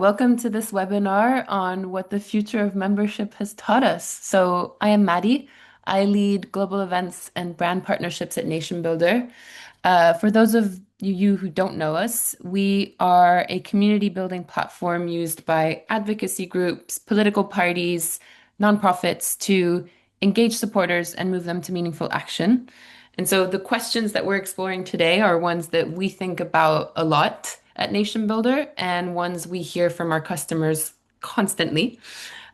Welcome to this webinar on what the future of membership has taught us. So, I am Maddie. I lead global events and brand partnerships at NationBuilder. For those of you who don't know us, we are a community building platform used by advocacy groups, political parties, nonprofits to engage supporters and move them to meaningful action. And so the questions that we're exploring today are ones that we think about a lot at Nation Builder and ones we hear from our customers constantly.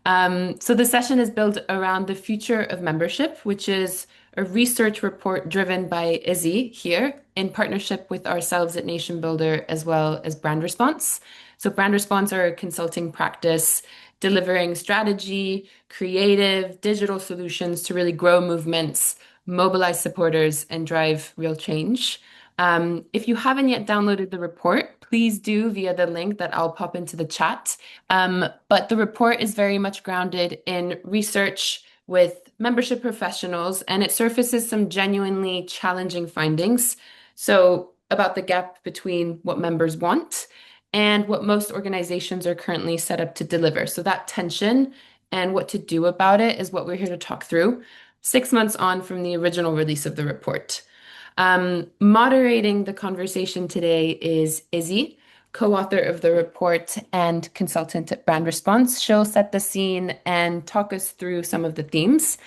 So the session is built around the future of membership, which is a research report driven by Izzy here in partnership with ourselves at Nation Builder as well as Brand Response. So Brand Response are a consulting practice delivering strategy, creative, digital solutions to really grow movements, mobilize supporters, and drive real change. If you haven't yet downloaded the report, please do via the link that I'll pop into the chat. But the report is very much grounded in research with membership professionals, and it surfaces some genuinely challenging findings. So, about the gap between what members want and what most organizations are currently set up to deliver. So, that tension and what to do about it is what we're here to talk through 6 months on from the original release of the report. Moderating the conversation today is Izzy, co-author of the report and consultant at Brand Response. She'll set the scene and talk us through some of the themes.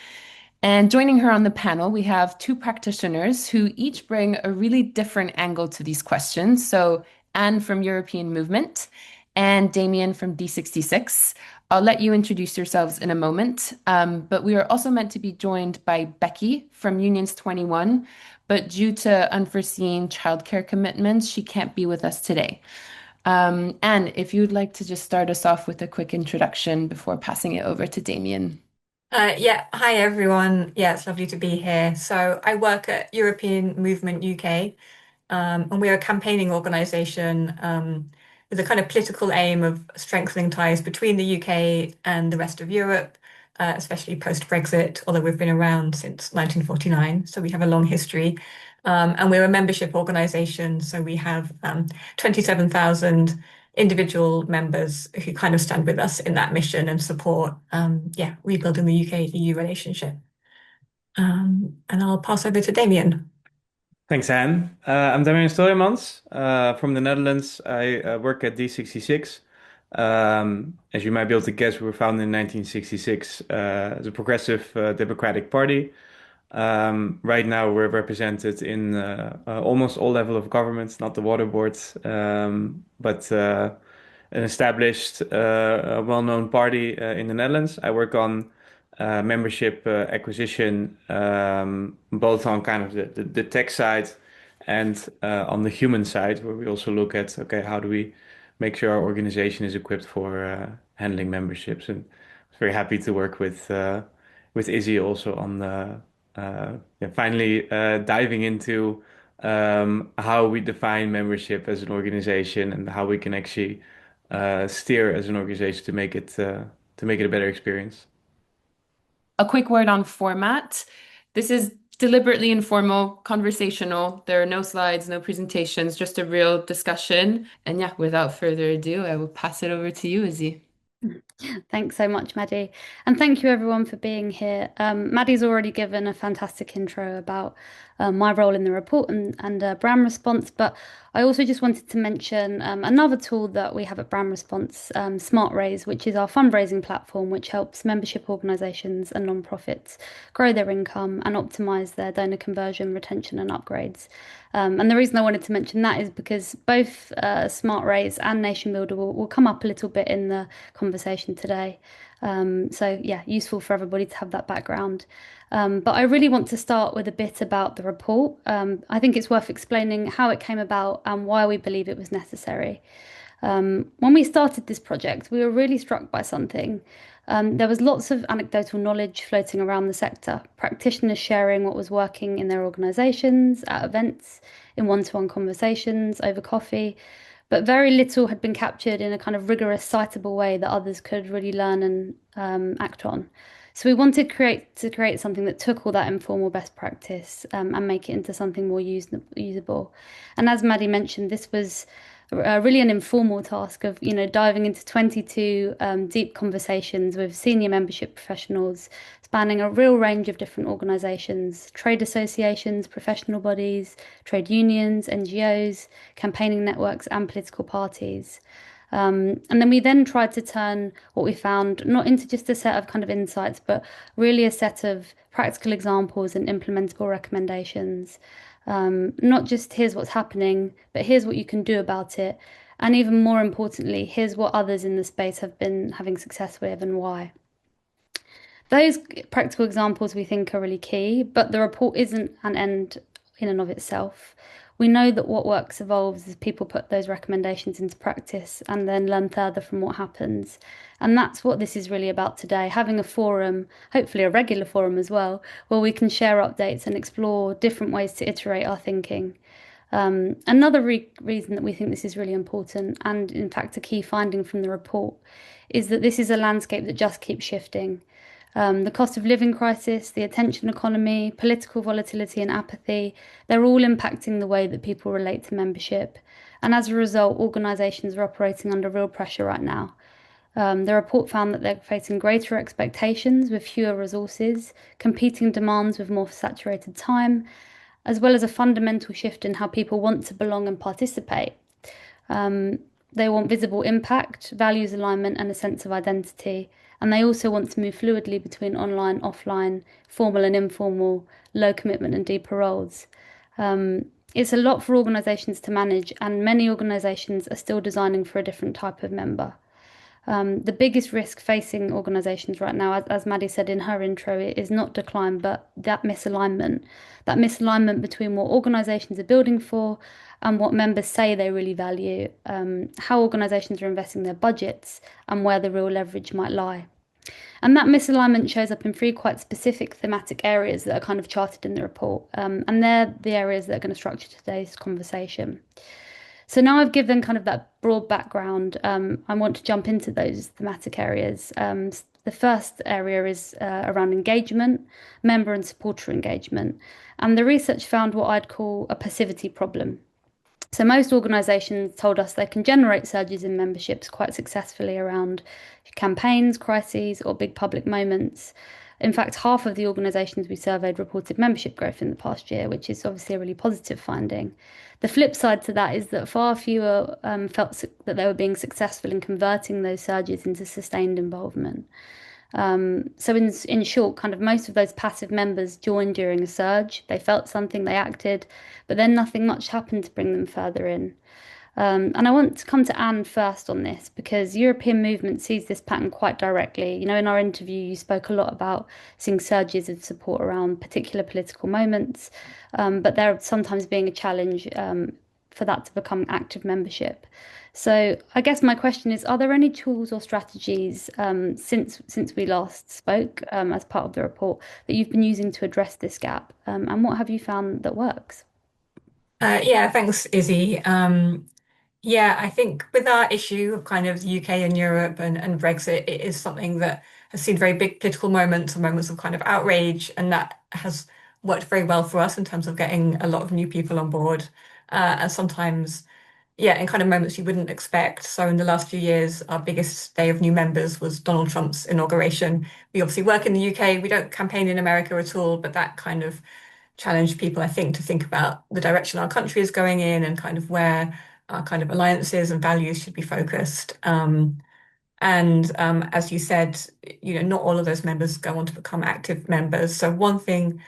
And joining her on the panel, we have two practitioners who each bring a really different angle to these questions. So Anne from European Movement and Damien from D66. I'll let you introduce yourselves in a moment, but we are also meant to be joined by Becky from Unions 21, but due to unforeseen childcare commitments, she can't be with us today. Anne, if you'd like to just start us off with a quick introduction before passing it over to Damien. Yeah, hi everyone. Yeah, it's lovely to be here. So I work at European Movement UK, and we're a campaigning organisation with a kind of political aim of strengthening ties between the UK and the rest of Europe, especially post-Brexit, although we've been around since 1949, so we have a long history. And we're a membership organisation, so we have 27,000 individual members who kind of stand with us in that mission and support, yeah, rebuilding the UK-EU relationship. And I'll pass over to Damien. Thanks, Anne. I'm Damian Stoijmans from the Netherlands. I work at D66. As you might be able to guess, we were founded in 1966 as a progressive democratic party. Right now, we're represented in almost all level of government, not the water boards, but an established, well-known party in the Netherlands. I work on membership acquisition, both on kind of the tech side and on the human side, where we also look at, okay, how do we make sure our organization is equipped for handling memberships? And I was very happy to work with Izzy also on yeah, finally diving into how we define membership as an organization and how we can actually steer as an organization to make it a better experience. A quick word on format. This is deliberately informal, conversational. There are no slides, no presentations, just a real discussion. And yeah, without further ado, I will pass it over to you, Izzy. Thanks so much, Maddie. And thank you everyone for being here. Maddie's already given a fantastic intro about my role in the report and Brand Response, but I also just wanted to mention another tool that we have at Brand Response, Smart Raise, which is our fundraising platform, which helps membership organisations and non-profits grow their income and optimise their donor conversion, retention and upgrades. And the reason I wanted to mention that is because both Smart Raise and NationBuilder will come up a little bit in the conversation today. So yeah, useful for everybody to have that background. But I really want to start with a bit about the report. I think it's worth explaining how it came about and why we believe it was necessary. When we started this project, we were really struck by something. There was lots of anecdotal knowledge floating around the sector, practitioners sharing what was working in their organisations, at events, in one-to-one conversations, over coffee, but very little had been captured in a kind of rigorous, citable way that others could really learn and act on. So we wanted to create something that took all that informal best practice and make it into something more usable. And as Maddie mentioned, this was really an informal task of, diving into 22 deep conversations with senior membership professionals spanning a real range of different organisations, trade associations, professional bodies, trade unions, NGOs, campaigning networks, and political parties. And then we then tried to turn what we found not into just a set of kind of insights, but really a set of practical examples and implementable recommendations. Not just here's what's happening, but here's what you can do about it. And even more importantly, here's what others in the space have been having success with and why. Those practical examples we think are really key, but the report isn't an end in and of itself. We know that what works evolves as people put those recommendations into practice and then learn further from what happens. And that's what this is really about today, having a forum, hopefully a regular forum as well, where we can share updates and explore different ways to iterate our thinking. Another reason that we think this is really important, and in fact a key finding from the report, is that this is a landscape that just keeps shifting. The cost of living crisis, the attention economy, political volatility and apathy, they're all impacting the way that people relate to membership. And as a result, organisations are operating under real pressure right now. The report found that they're facing greater expectations with fewer resources, competing demands with more saturated time, as well as a fundamental shift in how people want to belong and participate. They want visible impact, values alignment, and a sense of identity. And they also want to move fluidly between online, offline, formal and informal, low commitment and deeper roles. It's a lot for organisations to manage, and many organisations are still designing for a different type of member. The biggest risk facing organisations right now, as Maddie said in her intro, is not decline, but that misalignment. That misalignment between what organisations are building for and what members say they really value, how organisations are investing their budgets, and where the real leverage might lie. And that misalignment shows up in three quite specific thematic areas that are kind of charted in the report. And they're the areas that are going to structure today's conversation. So now I've given kind of that broad background, I want to jump into those thematic areas. The first area is around engagement, member and supporter engagement. And the research found what I'd call a passivity problem. So most organisations told us they can generate surges in memberships quite successfully around campaigns, crises, or big public moments. In fact, half of the organisations we surveyed reported membership growth in the past year, which is obviously a really positive finding. The flip side to that is that far fewer felt that they were being successful in converting those surges into sustained involvement. So in short, kind of most of those passive members joined during a surge. They felt something, they acted, but then nothing much happened to bring them further in. And I want to come to Anne first on this because European movement sees this pattern quite directly. You know, in our interview, you spoke a lot about seeing surges of support around particular political moments, but there sometimes being a challenge for that to become active membership. So I guess my question is, are there any tools or strategies since we last spoke as part of the report that you've been using to address this gap? And what have you found that works? Yeah, thanks, Izzy. Yeah, I think with our issue of kind of the UK and Europe and Brexit, it is something that has seen very big political moments and moments of kind of outrage, and that has worked very well for us in terms of getting a lot of new people on board. And sometimes, yeah, in kind of moments you wouldn't expect. So in the last few years, our biggest day of new members was Donald Trump's inauguration. We obviously work in the UK, we don't campaign in America at all, but that kind of challenged people, I think, to think about the direction our country is going in and kind of where our kind of alliances and values should be focused. And as you said, not all of those members go on to become active members. So one thing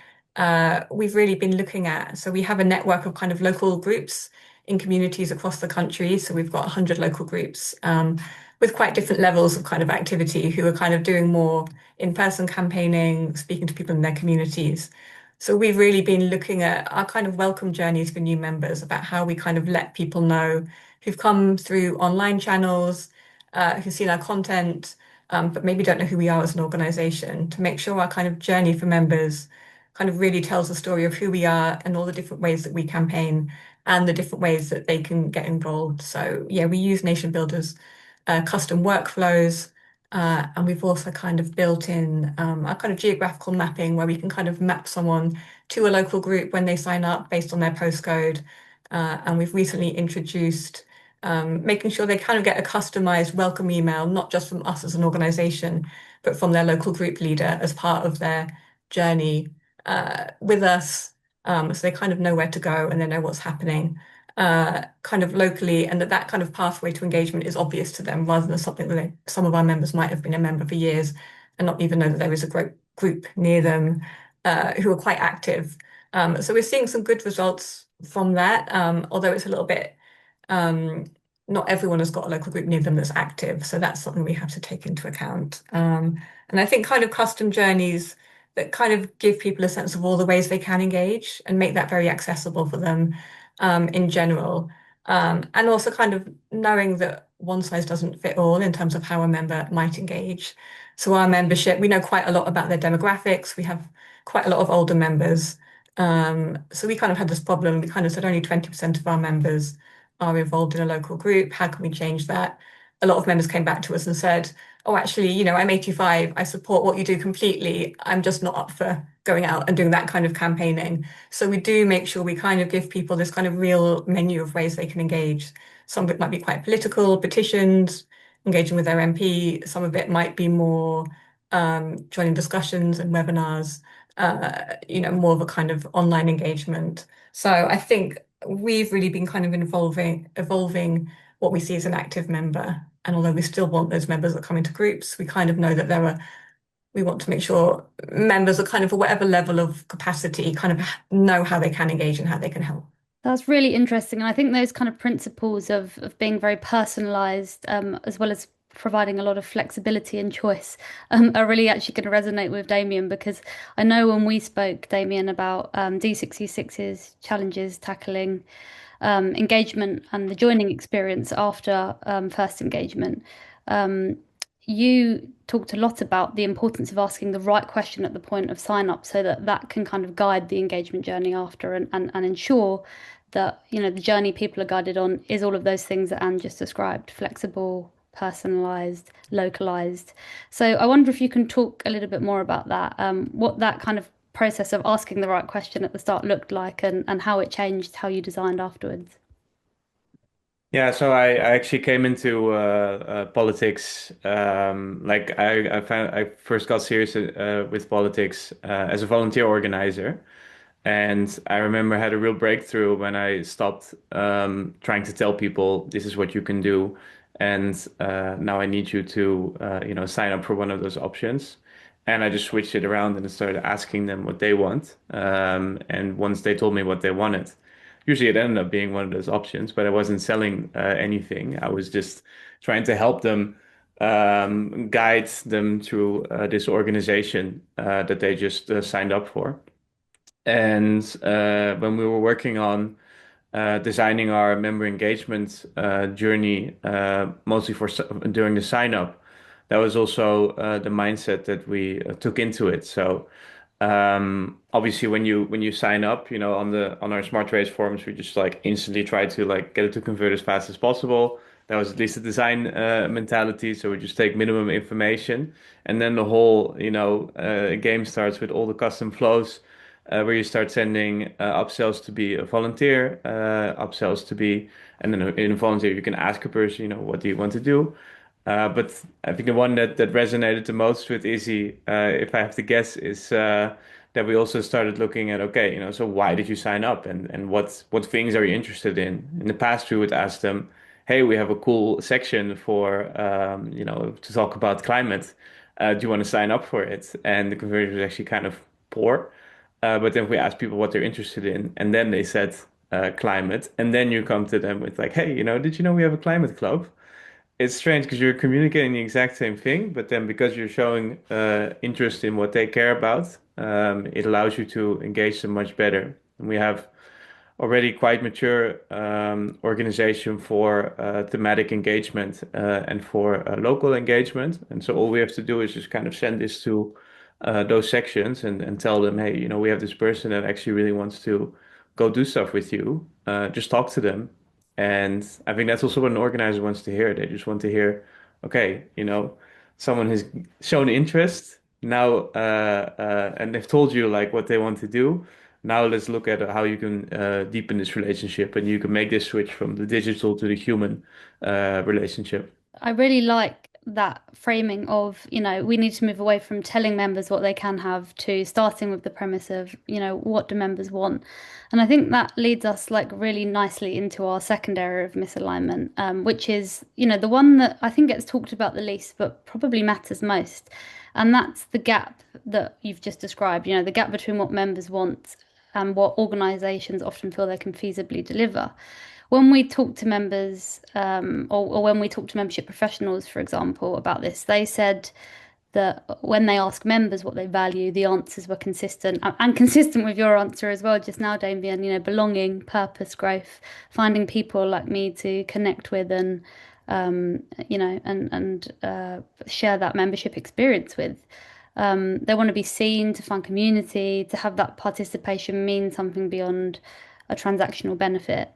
we've really been looking at, so we have a network of kind of local groups in communities across the country. So we've got 100 local groups with quite different levels of kind of activity who are kind of doing more in-person campaigning, speaking to people in their communities. So we've really been looking at our kind of welcome journeys for new members about how we kind of let people know who've come through online channels, who've seen our content, but maybe don't know who we are as an organization, to make sure our kind of journey for members kind of really tells the story of who we are and all the different ways that we campaign and the different ways that they can get involved. So yeah, we use NationBuilder's custom workflows. And we've also kind of built in a kind of geographical mapping where we can kind of map someone to a local group when they sign up based on their postcode. And we've recently introduced making sure they kind of get a customized welcome email, not just from us as an organization, but from their local group leader as part of their journey with us. So they kind of know where to go and they know what's happening kind of locally, and that kind of pathway to engagement is obvious to them rather than something that some of our members might have been a member for years and not even know that there is a group near them who are quite active. So we're seeing some good results from that, although it's a little bit um, not everyone has got a local group near them that's active, so that's something we have to take into account. And I think kind of custom journeys that kind of give people a sense of all the ways they can engage and make that very accessible for them in general. And also kind of knowing that one size doesn't fit all in terms of how a member might engage. So our membership, we know quite a lot about their demographics. We have quite a lot of older members. So we kind of had this problem. We kind of said only 20% of our members are involved in a local group. How can we change that? A lot of members came back to us and said, oh, actually, I'm 85. I support what you do completely. I'm just not up for going out and doing that kind of campaigning. So we do make sure we kind of give people this kind of real menu of ways they can engage. Some of it might be quite political, petitions, engaging with their MP. Some of it might be more joining discussions and webinars, more of a kind of online engagement. So I think we've really been kind of evolving what we see as an active member. And although we still want those members that come into groups, we kind of know that we want to make sure members are kind of at whatever level of capacity kind of know how they can engage and how they can help. That's really interesting. And I think those kind of principles of being very personalized, as well as providing a lot of flexibility and choice, are really actually going to resonate with Damien because I know when we spoke, Damien, about D66's challenges tackling engagement and the joining experience after first engagement. Um, you talked a lot about the importance of asking the right question at the point of sign up so that that can kind of guide the engagement journey after and ensure that, the journey people are guided on is all of those things that Anne just described, flexible, personalized, localized. So I wonder if you can talk a little bit more about that, what that kind of process of asking the right question at the start looked like and how it changed how you designed afterwards. Yeah, so I actually came into politics. Like I found I first got serious with politics as a volunteer organizer, and I remember I had a real breakthrough when I stopped trying to tell people this is what you can do, and now I need you to sign up for one of those options. And I just switched it around and started asking them what they want. And once they told me what they wanted, usually it ended up being one of those options, but I wasn't selling anything. I was just trying to help them guide them through this organization that they just signed up for. And when we were working on designing our member engagement journey, mostly during the sign up, that was also the mindset that we took into it. So obviously, when you sign up, on our smart race forums, we just like instantly try to like get it to convert as fast as possible. That was at least the design mentality. So we just take minimum information, and then the whole game starts with all the custom flows, where you start sending upsells to be a volunteer, upsells to be, and then in a volunteer you can ask a person, what do you want to do? But I think the one that resonated the most with Izzy, if I have to guess, is that we also started looking at, okay, so why did you sign up, and what things are you interested in? In the past, we would ask them, hey, we have a cool section for to talk about climate. Do you want to sign up for it? And the conversion was actually kind of poor. But then we asked people what they're interested in, and then they said climate, and then you come to them with like, hey, did you know we have a climate club? It's strange because you're communicating the exact same thing, but then because you're showing interest in what they care about, it allows you to engage them much better. And we have already quite mature organization for thematic engagement and for local engagement. And so all we have to do is just kind of send this to those sections and tell them, hey, we have this person that actually really wants to go do stuff with you. Just talk to them. And I think that's also what an organizer wants to hear. They just want to hear, okay, someone has shown interest now, and they've told you like what they want to do. Now let's look at how you can deepen this relationship, and you can make this switch from the digital to the human relationship. I really like that framing of, we need to move away from telling members what they can have to starting with the premise of, what do members want? And I think that leads us like really nicely into our second area of misalignment, which is, the one that I think gets talked about the least, but probably matters most. And that's the gap that you've just described, the gap between what members want and what organisations often feel they can feasibly deliver. When we talk to members, or when we talk to membership professionals, for example, about this, they said that when they ask members what they value, the answers were consistent and consistent with your answer as well just now, Damien, belonging, purpose, growth, finding people like me to connect with and share that membership experience with. They want to be seen, to find community, to have that participation mean something beyond a transactional benefit.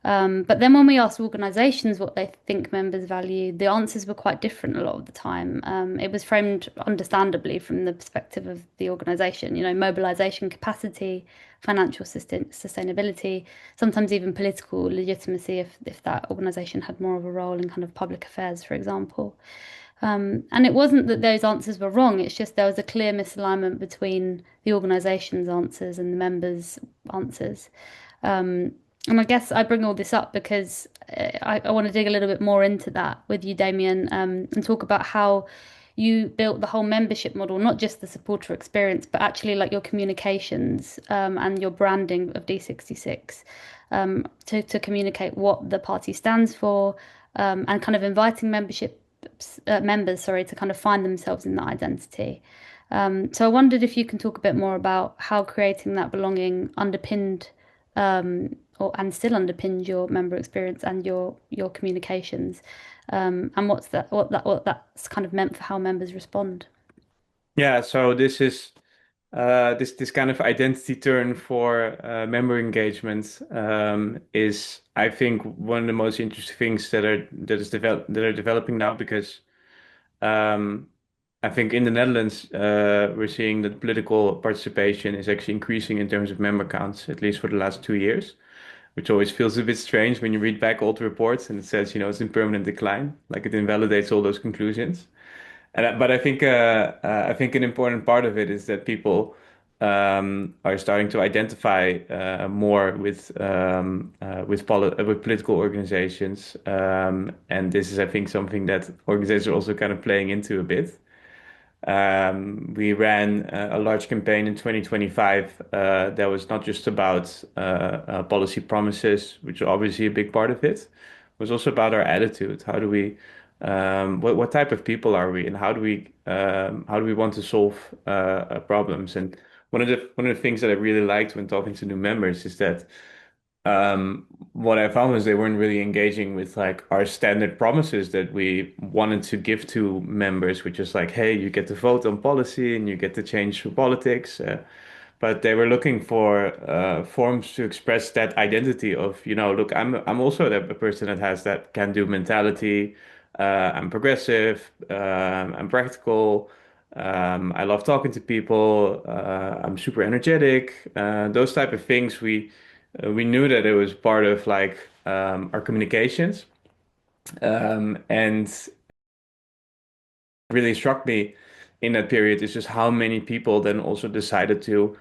But then when we asked organisations what they think members value, the answers were quite different a lot of the time. It was framed understandably from the perspective of the organisation, mobilisation capacity, financial sustainability, sometimes even political legitimacy if that organisation had more of a role in kind of public affairs, for example. And it wasn't that those answers were wrong, it's just there was a clear misalignment between the organisation's answers and the members' answers. And I guess I bring all this up because I want to dig a little bit more into that with you, Damien, and talk about how you built the whole membership model, not just the supporter experience, but actually like your communications and your branding of D66 to communicate what the party stands for and kind of inviting members, sorry, to kind of find themselves in that identity. So I wondered if you can talk a bit more about how creating that belonging underpinned and still underpins your member experience and your communications, and what that's kind of meant for how members respond. Yeah, so this is this kind of identity turn for member engagement is, I think, one of the most interesting things that are developing now because um, I think in the Netherlands we're seeing that political participation is actually increasing in terms of member counts, at least for the last 2 years, which always feels a bit strange when you read back old reports and it says, it's in permanent decline, like it invalidates all those conclusions. But I think an important part of it is that people are starting to identify more with political organizations, and this is, I think, something that organizations are also kind of playing into a bit. We ran a large campaign in 2025 that was not just about policy promises, which are obviously a big part of it. It was also about our attitude. How do we, what type of people are we, and how do we want to solve problems? And one of the things that I really liked when talking to new members is that what I found was they weren't really engaging with like our standard promises that we wanted to give to members, which is like, hey, you get to vote on policy and you get to change politics. But they were looking for forms to express that identity of, look, I'm also a person that has that can-do mentality. I'm progressive. I'm practical. I love talking to people. I'm super energetic. Those type of things we knew that it was part of like our communications. And really struck me in that period is just how many people then also decided to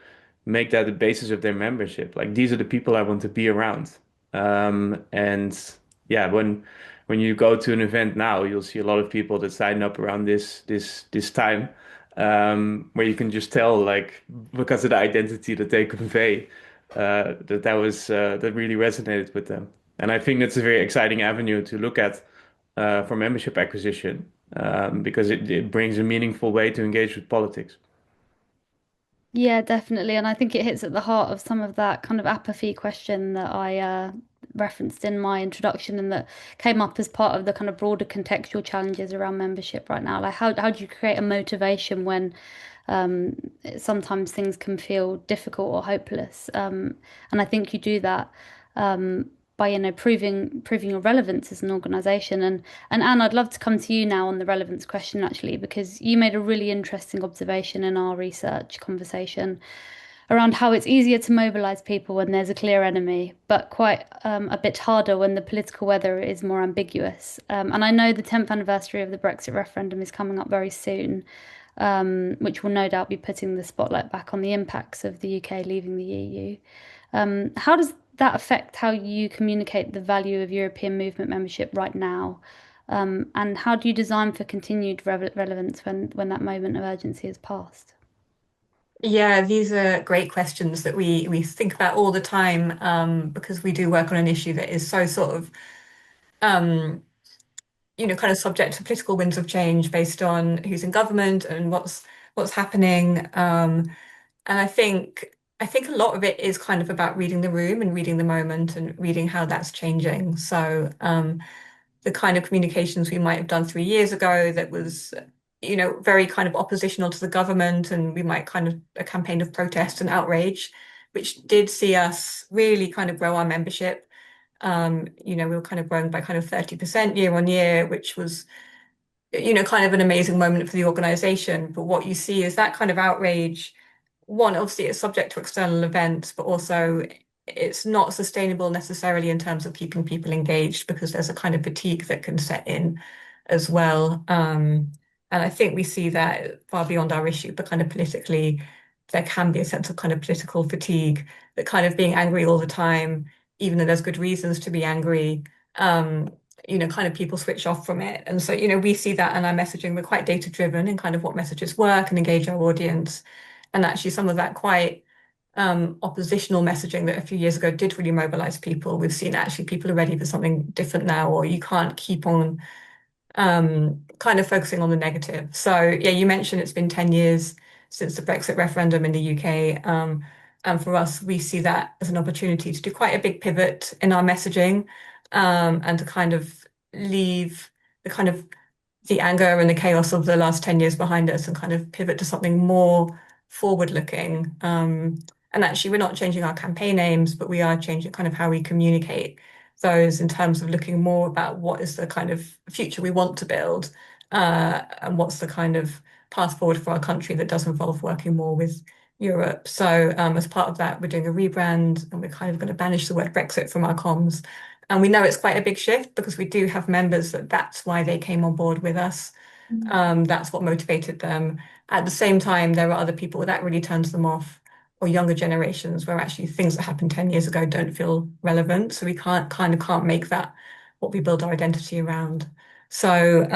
make that the basis of their membership. Like these are the people I want to be around. And yeah, when you go to an event now, you'll see a lot of people that sign up around this time, where you can just tell, like, because of the identity that they convey, that really resonated with them. And I think that's a very exciting avenue to look at for membership acquisition, because it brings a meaningful way to engage with politics. Yeah, definitely. And I think it hits at the heart of some of that kind of apathy question that I referenced in my introduction and that came up as part of the kind of broader contextual challenges around membership right now. Like how do you create a motivation when um, sometimes things can feel difficult or hopeless? And I think you do that by proving your relevance as an organization. And Anne, I'd love to come to you now on the relevance question actually, because you made a really interesting observation in our research conversation around how it's easier to mobilize people when there's a clear enemy, but quite a bit harder when the political weather is more ambiguous. And I know the 10th anniversary of the Brexit referendum is coming up very soon, which will no doubt be putting the spotlight back on the impacts of the UK leaving the EU. How does that affect how you communicate the value of European movement membership right now? And how do you design for continued relevance when that moment of urgency has passed? Yeah, these are great questions that we think about all the time, because we do work on an issue that is so sort of um, kind of subject to political winds of change based on who's in government and what's happening. And I think a lot of it is kind of about reading the room and reading the moment and reading how that's changing. So the kind of communications we might have done 3 years ago that was, very kind of oppositional to the government, and we might kind of a campaign of protest and outrage, which did see us really kind of grow our membership. We were kind of growing by kind of 30% year on year, which was, kind of an amazing moment for the organization. But what you see is that kind of outrage. One, obviously, it's subject to external events, but also it's not sustainable necessarily in terms of keeping people engaged because there's a kind of fatigue that can set in as well. And I think we see that far beyond our issue, but kind of politically, there can be a sense of kind of political fatigue, that kind of being angry all the time, even though there's good reasons to be angry, kind of people switch off from it. And so, we see that in our messaging. We're quite data driven in kind of what messages work and engage our audience. And actually, some of that quite oppositional messaging that a few years ago did really mobilize people. We've seen actually people are ready for something different now, or you can't keep on kind of focusing on the negative. So, yeah, you mentioned it's been 10 years since the Brexit referendum in the UK. And for us, we see that as an opportunity to do quite a big pivot in our messaging, and to kind of leave the kind of the anger and the chaos of the last 10 years behind us and kind of pivot to something more forward looking. And actually, we're not changing our campaign aims, but we are changing kind of how we communicate those in terms of looking more about what is the kind of future we want to build, and what's the kind of path forward for our country that does involve working more with Europe. So, as part of that, we're doing a rebrand and we're kind of going to banish the word Brexit from our comms. And we know it's quite a big shift because we do have members that's why they came on board with us. That's what motivated them. At the same time, there are other people that really turns them off, or younger generations where actually things that happened 10 years ago don't feel relevant. So we can't make that what we build our identity around. So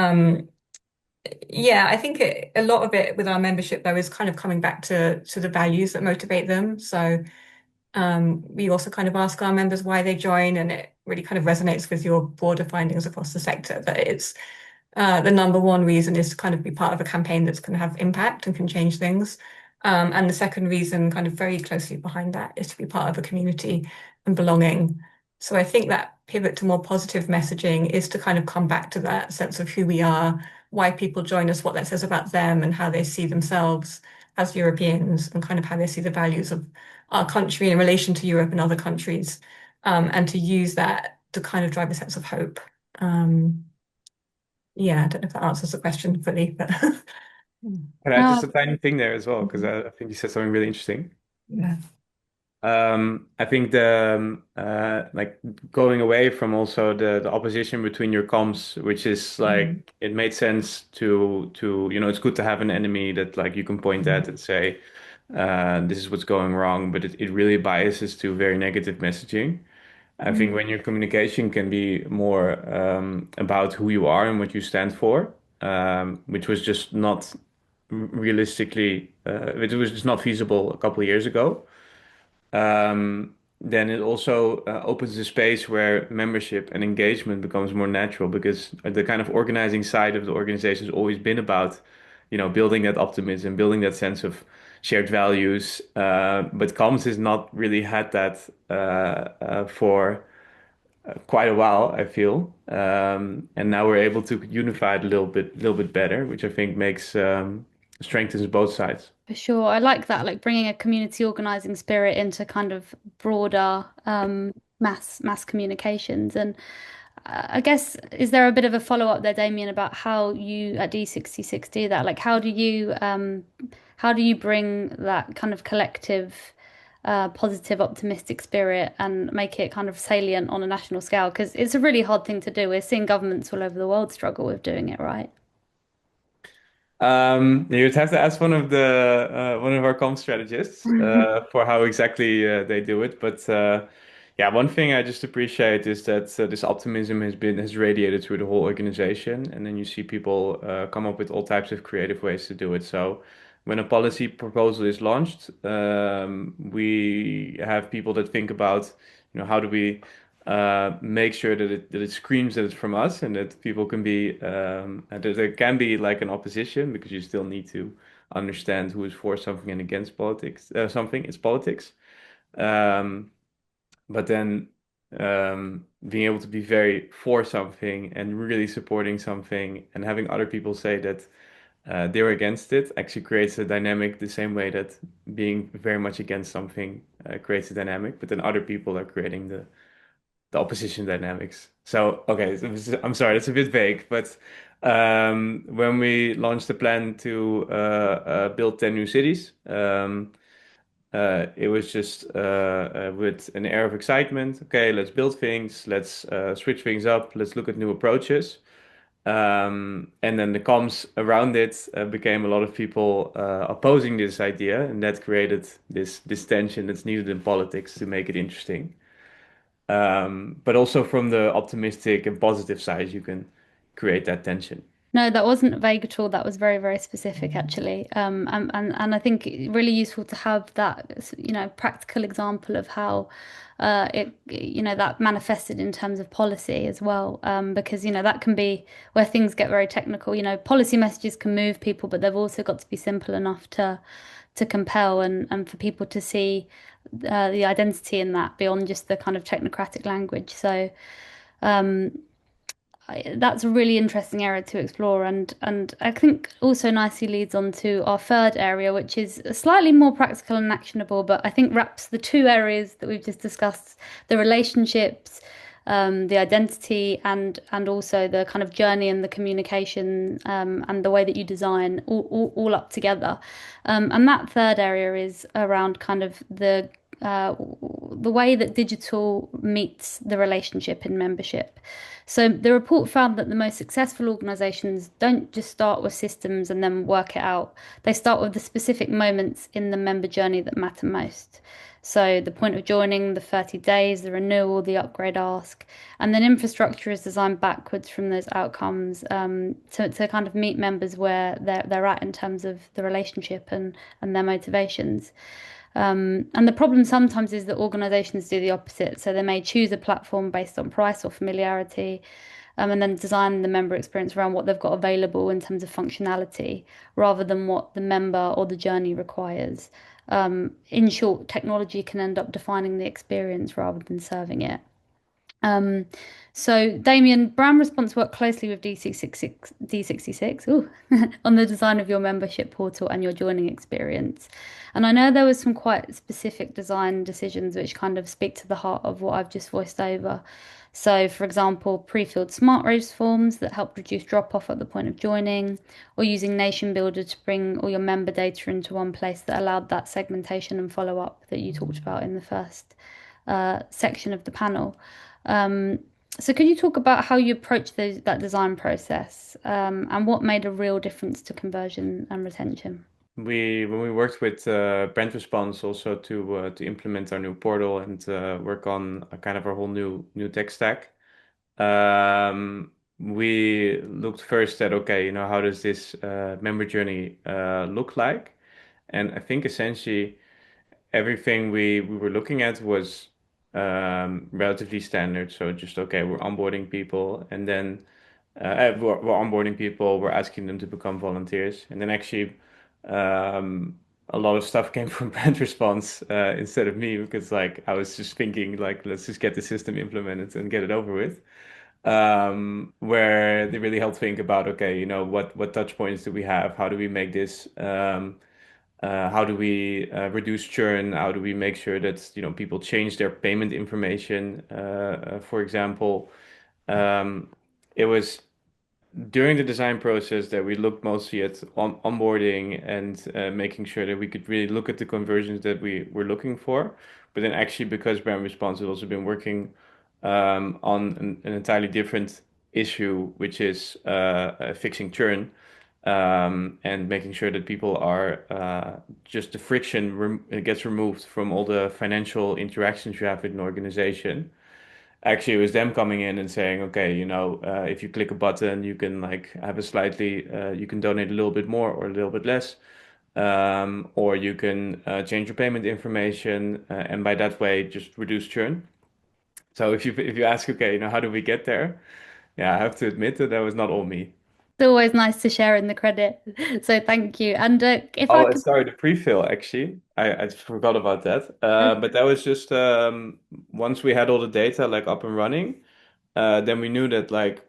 yeah, I think a lot of it with our membership though is kind of coming back to the values that motivate them. So we also kind of ask our members why they join, and it really kind of resonates with your broader findings across the sector that it's the number one reason is to kind of be part of a campaign that's going to have impact and can change things. And the second reason, kind of very closely behind that, is to be part of a community and belonging. So I think that pivot to more positive messaging is to kind of come back to that sense of who we are, why people join us, what that says about them, and how they see themselves as Europeans, and kind of how they see the values of our country in relation to Europe and other countries, and to use that to kind of drive a sense of hope. Yeah, I don't know if that answers the question fully, but Can I just No, a tiny thing there as well? Because I think you said something really interesting. yeah. I think like going away from also the opposition between your comms, which is like it made sense to it's good to have an enemy that like you can point at and say this is what's going wrong, but it really biases to very negative messaging. I think when your communication can be more about who you are and what you stand for, which was just not realistically, it was just not feasible a couple of years ago. Then it also opens a space where membership and engagement becomes more natural because the kind of organizing side of the organization has always been about, building that optimism, building that sense of shared values. But comms has not really had that for quite a while, I feel. And now we're able to unify it a little bit better, which I think makes strengthens both sides. for sure. I like that, like bringing a community organizing spirit into kind of broader mass communications. And I guess, is there a bit of a follow-up there, Damien, about how you at D66 do that? Like, how do you bring that kind of collective positive, optimistic spirit and make it kind of salient on a national scale? Because it's a really hard thing to do. We're seeing governments all over the world struggle with doing it, right? You'd have to ask one of our comp strategists for how exactly they do it. But yeah, one thing I just appreciate is that this optimism has radiated through the whole organization, and then you see people come up with all types of creative ways to do it. So when a policy proposal is launched, we have people that think about, how do we make sure that it screams that it's from us and that people can be and that there can be like an opposition because you still need to understand who is for something and against politics something it's politics um, but then being able to be very for something and really supporting something and having other people say that they're against it actually creates a dynamic the same way that being very much against something creates a dynamic, but then other people are creating the opposition dynamics. So, okay, I'm sorry, that's a bit vague, but when we launched the plan to build 10 new cities, it was just with an air of excitement. Okay, let's build things, let's switch things up, let's look at new approaches. And then the comms around it became a lot of people opposing this idea, and that created this tension that's needed in politics to make it interesting. But also from the optimistic and positive side, you can create that tension. No, that wasn't vague at all. That was very, very specific, actually. And I think really useful to have that, practical example of how that manifested in terms of policy as well. Because, that can be where things get very technical. Policy messages can move people, but they've also got to be simple enough to compel and for people to see the identity in that beyond just the kind of technocratic language. So that's a really interesting area to explore, and I think also nicely leads on to our third area, which is slightly more practical and actionable, but I think wraps the two areas that we've just discussed, the relationships, the identity, and also the kind of journey and the communication, and the way that you design all up together. And that third area is around kind of the way that digital meets the relationship in membership. So the report found that the most successful organizations don't just start with systems and then work it out. They start with the specific moments in the member journey that matter most. So the point of joining, the 30 days, the renewal, the upgrade ask, and then infrastructure is designed backwards from those outcomes, to kind of meet members where they're at in terms of the relationship and their motivations. And the problem sometimes is that organizations do the opposite. So they may choose a platform based on price or familiarity, and then design the member experience around what they've got available in terms of functionality, rather than what the member or the journey requires. In short, technology can end up defining the experience rather than serving it. Um, so Damien, Brand Response worked closely with D66 ooh, on the design of your membership portal and your joining experience. And I know there was some quite specific design decisions which kind of speak to the heart of what I've just voiced over. So, for example, pre-filled smart race forms that help reduce drop-off at the point of joining, or using NationBuilder to bring all your member data into one place that allowed that segmentation and follow-up that you talked about in the first section of the panel. So could you talk about how you approach that design process, and what made a real difference to conversion and retention? When we worked with Brand Response also to implement our new portal and work on a kind of our whole new tech stack, we looked first at, okay, how does this member journey look like? And I think essentially everything we were looking at was relatively standard. So just, okay, we're onboarding people, and then we're onboarding people, we're asking them to become volunteers. And then actually a lot of stuff came from brand response instead of me, because like I was just thinking like, let's just get the system implemented and get it over with. Where they really helped think about, okay, what touch points do we have? How do we make this? How do we reduce churn? How do we make sure that people change their payment information? For example, um, it was during the design process that we looked mostly at onboarding and making sure that we could really look at the conversions that we were looking for. But then actually, because brand response has also been working on an entirely different issue, which is fixing churn and making sure that people are just the friction gets removed from all the financial interactions you have with an organization. Actually, it was them coming in and saying, okay, if you click a button, you can like have a slightly, you can donate a little bit more or a little bit less, or you can change your payment information, and by that way, just reduce churn. So if you ask, okay, how do we get there? Yeah, I have to admit that was not all me. It's always nice to share in the credit. So thank you. And if I Oh, could, sorry, the pre-fill actually. I forgot about that. But that was just once we had all the data like up and running. Then we knew that like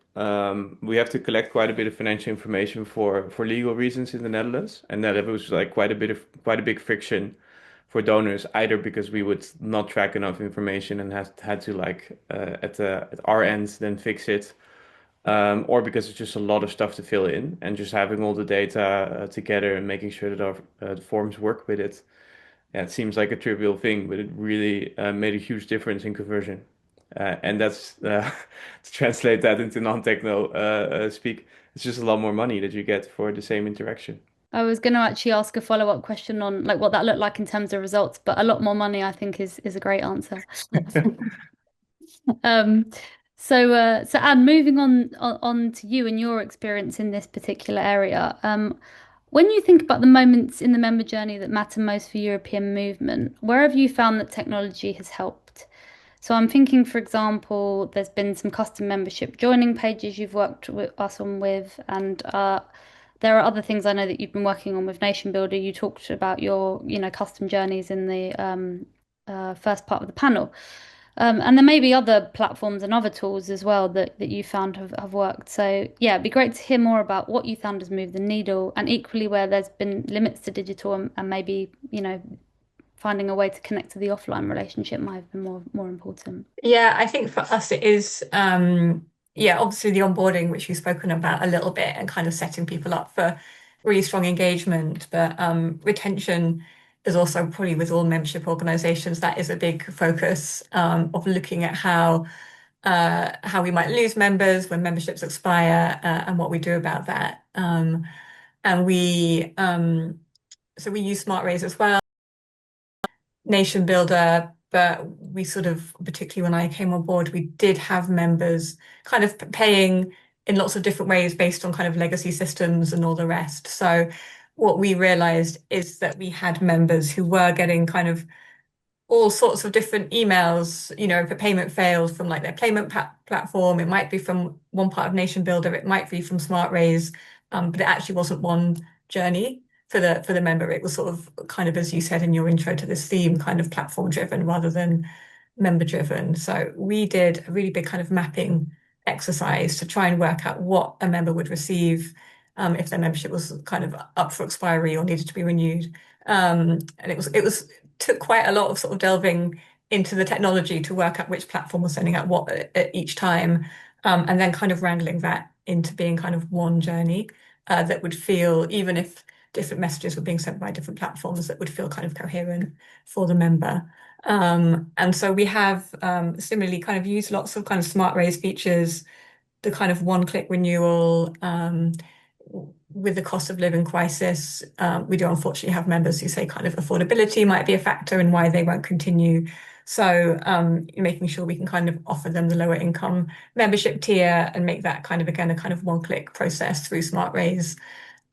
we have to collect quite a bit of financial information for legal reasons in the Netherlands, and that it was like quite a big friction for donors, either because we would not track enough information and had to like at our end then fix it, or because it's just a lot of stuff to fill in, and just having all the data together and making sure that our the forms work with it. Yeah, it seems like a trivial thing, but it really made a huge difference in conversion. And that's to translate that into non-techno speak, it's just a lot more money that you get for the same interaction. I was going to actually ask a follow-up question on like what that looked like in terms of results, but a lot more money, I think, is a great answer. Um, so Anne, moving on to you and your experience in this particular area. When you think about the moments in the member journey that matter most for European movement, where have you found that technology has helped? So I'm thinking, for example, there's been some custom membership joining pages you've worked with us on with, and there are other things I know that you've been working on with NationBuilder. You talked about your, custom journeys in the first part of the panel. And there may be other platforms and other tools as well that you found have worked. So yeah, it'd be great to hear more about what you found has moved the needle, and equally where there's been limits to digital and maybe, finding a way to connect to the offline relationship might have been more important. Yeah, I think for us it is yeah, obviously the onboarding, which we've spoken about a little bit, and kind of setting people up for really strong engagement. But retention is also probably with all membership organizations, that is a big focus of looking at how we might lose members when memberships expire and what we do about that. And so we use smart raise as well. NationBuilder, but we sort of, particularly when I came on board, we did have members kind of paying in lots of different ways based on kind of legacy systems and all the rest. So what we realized is that we had members who were getting kind of all sorts of different emails, if a payment failed from like their payment platform, it might be from one part of NationBuilder, it might be from SmartRaise, but it actually wasn't one journey for the member. It was sort of kind of, as you said in your intro to this theme, kind of platform driven rather than member driven. So we did a really big kind of mapping exercise to try and work out what a member would receive if their membership was kind of up for expiry or needed to be renewed. And it was took quite a lot of sort of delving into the technology to work out which platform was sending out what at each time, and then kind of wrangling that into being kind of one journey that would feel, even if different messages were being sent by different platforms, that would feel kind of coherent for the member. And so we have similarly kind of used lots of kind of smart raise features, the kind of one-click renewal. With the cost of living crisis, we do unfortunately have members who say kind of affordability might be a factor in why they won't continue. So making sure we can kind of offer them the lower income membership tier and make that kind of, again, a kind of one-click process through Smart Raise.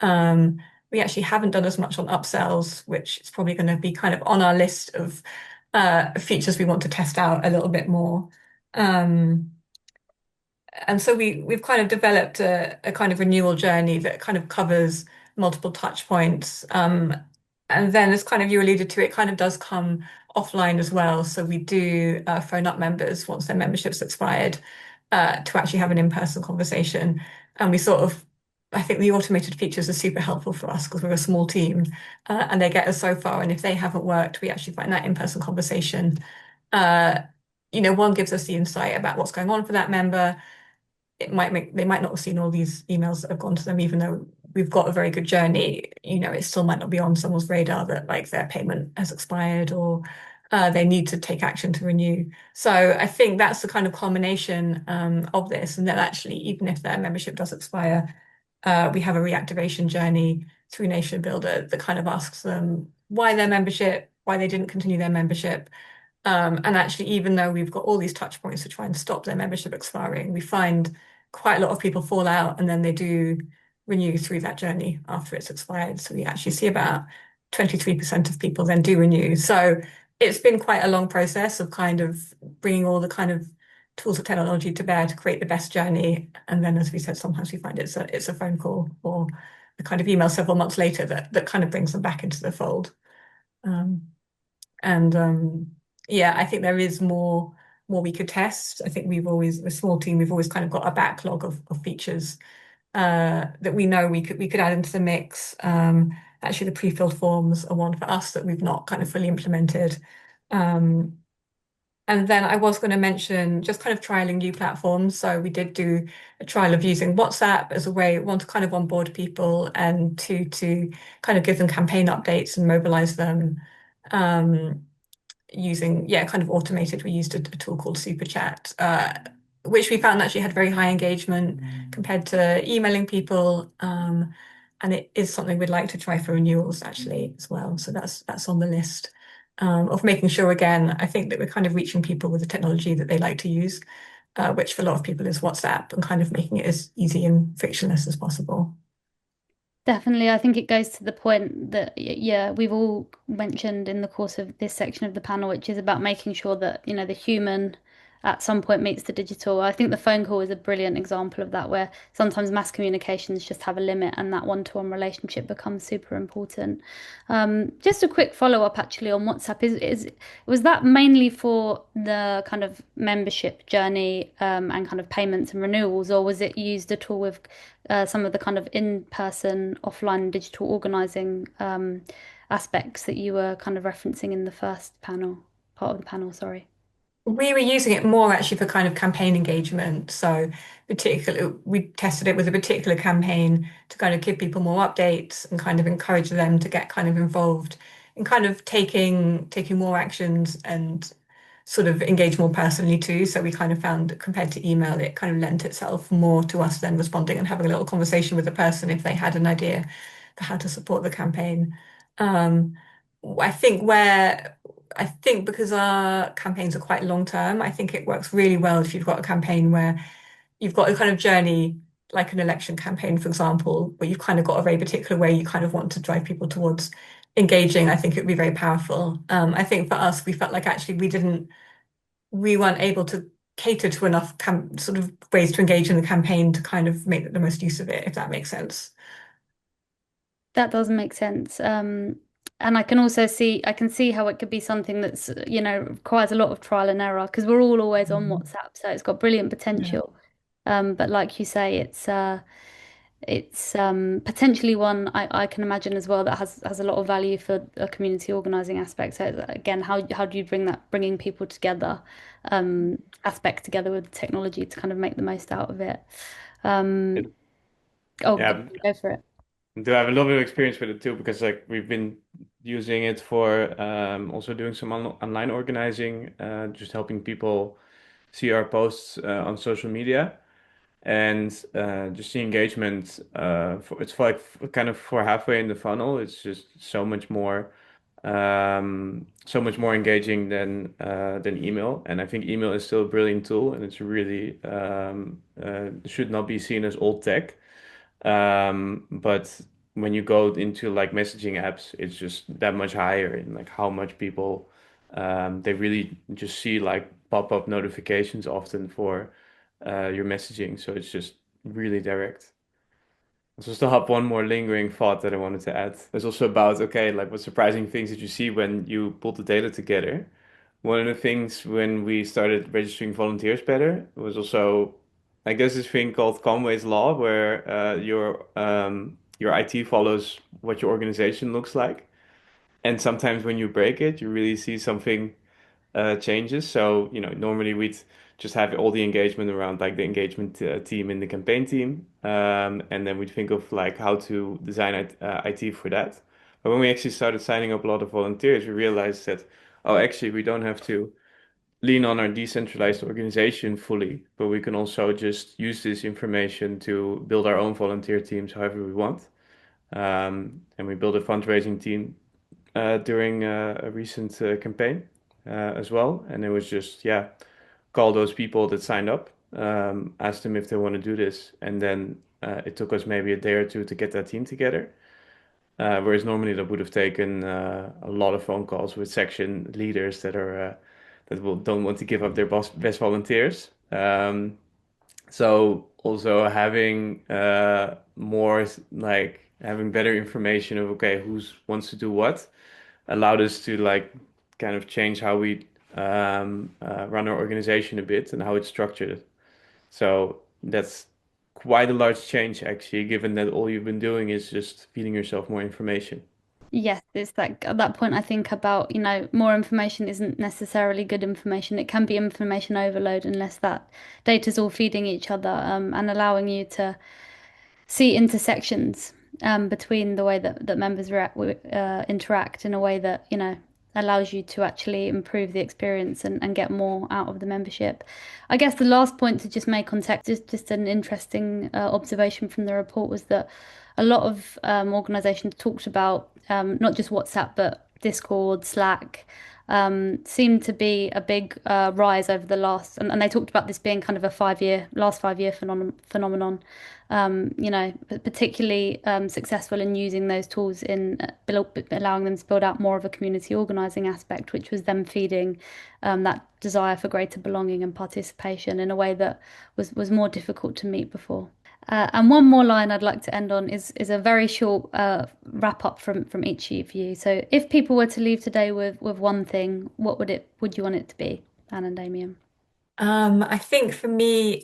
We actually haven't done as much on upsells, which is probably going to be kind of on our list of features we want to test out a little bit more. And so we've kind of developed a kind of renewal journey that kind of covers multiple touch points. And then, as kind of you alluded to, it kind of does come offline as well. So we do phone up members once their membership's expired to actually have an in-person conversation. And we sort of, I think the automated features are super helpful for us because we're a small team and they get us so far. And if they haven't worked, we actually find that in-person conversation, one gives us the insight about what's going on for that member. they might not have seen all these emails that have gone to them, even though we've got a very good journey. It still might not be on someone's radar that like their payment has expired or they need to take action to renew. So I think that's the kind of culmination of this, and that actually, even if their membership does expire, we have a reactivation journey through NationBuilder that kind of asks them why their membership, why they didn't continue their membership. And actually, even though we've got all these touch points to try and stop their membership expiring, we find quite a lot of people fall out and then they do renew through that journey after it's expired. So we actually see about 23% of people then do renew. So it's been quite a long process of kind of bringing all the kind of tools of technology to bear to create the best journey. And then, as we said, sometimes we find it's a phone call or a kind of email several months later that kind of brings them back into the fold. Um, and yeah, I think there is more we could test. I think a small team, we've always kind of got a backlog of features that we know we could add into the mix. Actually, the pre-filled forms are one for us that we've not kind of fully implemented. Um, and then I was going to mention just kind of trialing new platforms. So we did do a trial of using WhatsApp as a way, one, to kind of onboard people, and two, to kind of give them campaign updates and mobilize them. Um, Using, yeah, kind of automated. We used a tool called Super Chat, which we found actually had very high engagement compared to emailing people. And it is something we'd like to try for renewals actually as well. So that's on the list of making sure, again, I think that we're kind of reaching people with the technology that they like to use, which for a lot of people is WhatsApp, and kind of making it as easy and frictionless as possible. Definitely, I think it goes to the point that, yeah, we've all mentioned in the course of this section of the panel, which is about making sure that, the human at some point meets the digital. I think the phone call is a brilliant example of that, where sometimes mass communications just have a limit and that one-to-one relationship becomes super important. Just a quick follow-up actually on WhatsApp was that mainly for the kind of membership journey and kind of payments and renewals, or was it used at all with some of the kind of in-person, offline, digital organizing aspects that you were kind of referencing in the first panel, part of the panel, sorry. We were using it more actually for kind of campaign engagement. So we tested it with a particular campaign to kind of give people more updates and kind of encourage them to get kind of involved in kind of taking more actions and sort of engage more personally too. So we kind of found that compared to email, it kind of lent itself more to us then responding and having a little conversation with the person if they had an idea for how to support the campaign. Um, I think where I think because our campaigns are quite long term, I think it works really well if you've got a campaign where you've got a kind of journey, like an election campaign, for example, where you've kind of got a very particular way you kind of want to drive people towards engaging. I think it would be very powerful. I think for us, we felt like actually we weren't able to cater to enough sort of ways to engage in the campaign to kind of make the most use of it, if that makes sense. That does make sense. And I can see how it could be something that's, requires a lot of trial and error because we're all always on Mhm. WhatsApp, so it's got brilliant Yeah. potential. But like you say, it's potentially one I can imagine as well that has a lot of value for a community organizing aspect. So again, how do you bringing people together, aspect together with technology to kind of make the most out of it? Um, It, oh, yeah, go for it. do have a little bit of experience with it too because like we've been using it for also doing some online organizing, just helping people see our posts on social media. And just the engagement it's for like kind of for halfway in the funnel, it's just so much more engaging than email. And I think email is still a brilliant tool, and it's really should not be seen as old tech. But when you go into like messaging apps, it's just that much higher in like how much people they really just see like pop-up notifications often for your messaging. So it's just really direct. So still have one more lingering thought that I wanted to add. It's also about, okay, like what surprising things did you see when you pulled the data together? One of the things when we started registering volunteers better was also, I guess, this thing called Conway's Law, where your IT follows what your organization looks like. And sometimes when you break it, you really see something changes. So, normally we'd just have all the engagement around like the engagement team in the campaign team. And then we'd think of like how to design IT for that. But when we actually started signing up a lot of volunteers, we realized that, oh, actually, we don't have to lean on our decentralized organization fully, but we can also just use this information to build our own volunteer teams however we want. And we built a fundraising team during a recent campaign as well. And it was just, yeah, call those people that signed up, ask them if they want to do this. And then it took us maybe a day or two to get that team together. Whereas normally that would have taken a lot of phone calls with section leaders that don't want to give up their best volunteers. So also having more like having better information of okay, who's wants to do what allowed us to like kind of change how we run our organization a bit and how it's structured. So that's quite a large change actually, given that all you've been doing is just feeding yourself more information. Yes, it's that at that point I think about, more information isn't necessarily good information. It can be information overload unless that data's all feeding each other, and allowing you to see intersections between the way that members interact in a way that, allows you to actually improve the experience and get more out of the membership. I guess the last point to just make on tech, just an interesting observation from the report was that a lot of organizations talked about not just WhatsApp, but Discord, Slack, seemed to be a big rise over the and they talked about this being kind of a last 5 year phenomenon. Particularly successful in using those tools in allowing them to build out more of a community organizing aspect, which was them feeding that desire for greater belonging and participation in a way that was more difficult to meet before. And one more line I'd like to end on is a very short wrap up from each of you. So, if people were to leave today with one thing, what would you want it to be, Anne and Damien? I think for me,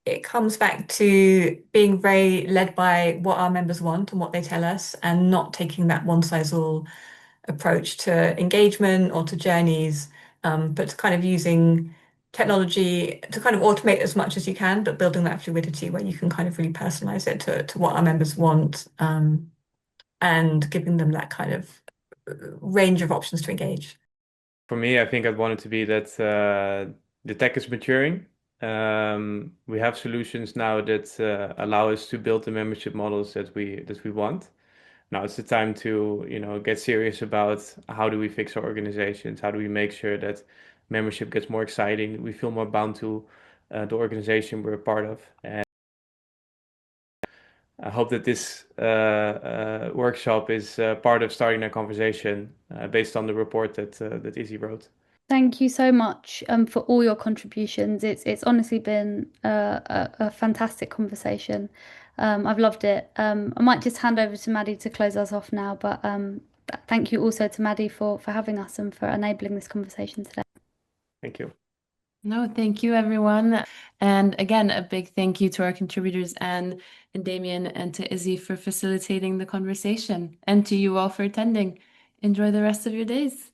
it comes back to being very led by what our members want and what they tell us, and not taking that one size all approach to engagement or to journeys, but to kind of using technology to kind of automate as much as you can, but building that fluidity where you can kind of really personalize it to what our members want, and giving them that kind of range of options to engage. For me, I think I'd want it to be that the tech is maturing. We have solutions now that allow us to build the membership models that we want. Now it's the time to, get serious about how do we fix our organizations? How do we make sure that membership gets more exciting? We feel more bound to the organization we're a part of. And I hope that this workshop is part of starting that conversation based on the report that Izzy wrote. Thank you so much for all your contributions. It's honestly been a fantastic conversation. I've loved it. I might just hand over to Maddie to close us off now, but thank you also to Maddie for having us and for enabling this conversation today. Thank you. No, thank you, everyone. And again, a big thank you to our contributors, Anne and Damien, and to Izzy for facilitating the conversation, and to you all for attending. Enjoy the rest of your days.